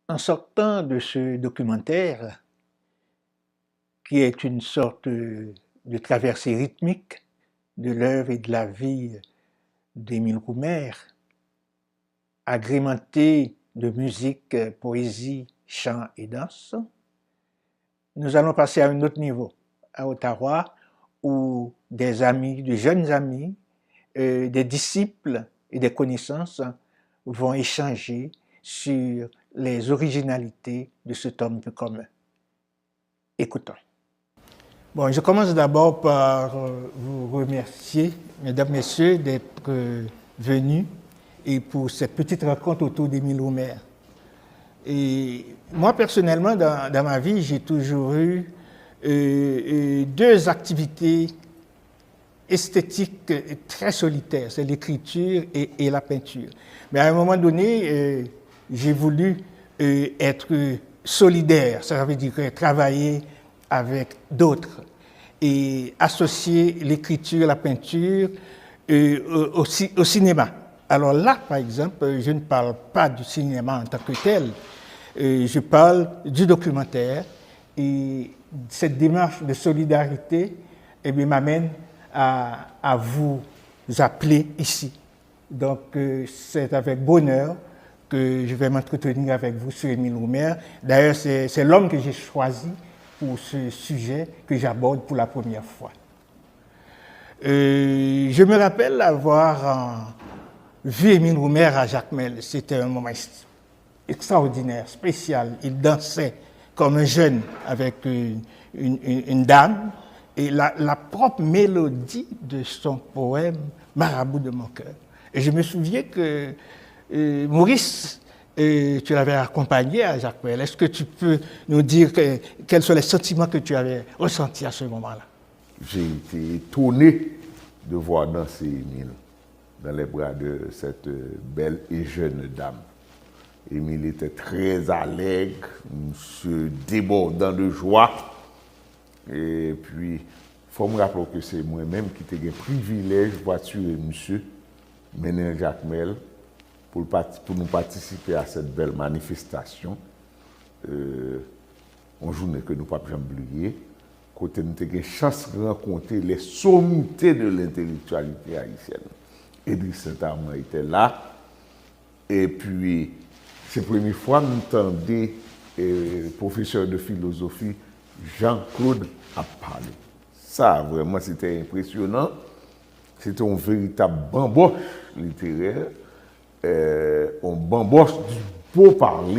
En sortant de ce documentaire, qui est une sorte de traversée rythmique de l'œuvre et de la vie d'Émile Roumer, agrémentée de musique, poésie, chant et danse, nous allons passer à un autre niveau, à Ottawa, où des amis, de jeunes amis, des disciples et des connaissances vont échanger sur les originalités de cet homme peu commun. Écoutons. Bon, je commence d'abord par vous remercier, mesdames, messieurs, d'être venus et pour cette petite rencontre autour d'Émile Roumer. Et moi, personnellement, dans ma vie, j'ai toujours eu deux activités esthétiques très solitaires, c'est l'écriture et la peinture. Mais à un moment donné, j'ai voulu être solidaire, ça veut dire travailler avec d'autres et associer l'écriture, la peinture au cinéma. Alors là, par exemple, je ne parle pas du cinéma en tant que tel, je parle du documentaire et cette démarche de solidarité m'amène à vous appeler ici. Donc c'est avec bonheur que je vais m'entretenir avec vous sur Émile Roumer. D'ailleurs, c'est l'homme que j'ai choisi pour ce sujet que j'aborde pour la première fois. Je me rappelle avoir vu Émile Roumer à Jacmel. C'était un moment extraordinaire, spécial. Il dansait comme un jeune avec une dame. Et la propre mélodie de son poème « Marabout de mon cœur ». Et je me souviens que Maurice, tu l'avais accompagné à Jacmel. Est-ce que tu peux nous dire quels sont les sentiments que tu avais ressentis à ce moment-là? J'ai été étonné de voir danser Émile dans les bras de cette belle et jeune dame. Émile était très allègre, se débordant de joie. Et puis, il faut me rappeler que c'est moi-même qui ai eu le privilège de voiturer monsieur mener Jacmel pour nous participer à cette belle manifestation. Une journée que nous ne pouvons pas oublier, côté nous avons eu la chance de rencontrer les sommités de l'intellectualité haïtienne. Idriss Saint-Amand était là. Et puis, c'est la première fois que nous entendons le professeur de philosophie Jean-Claude a parlé. Ça, vraiment, c'était impressionnant. C'était un véritable bamboche littéraire, un bamboche du beau parler.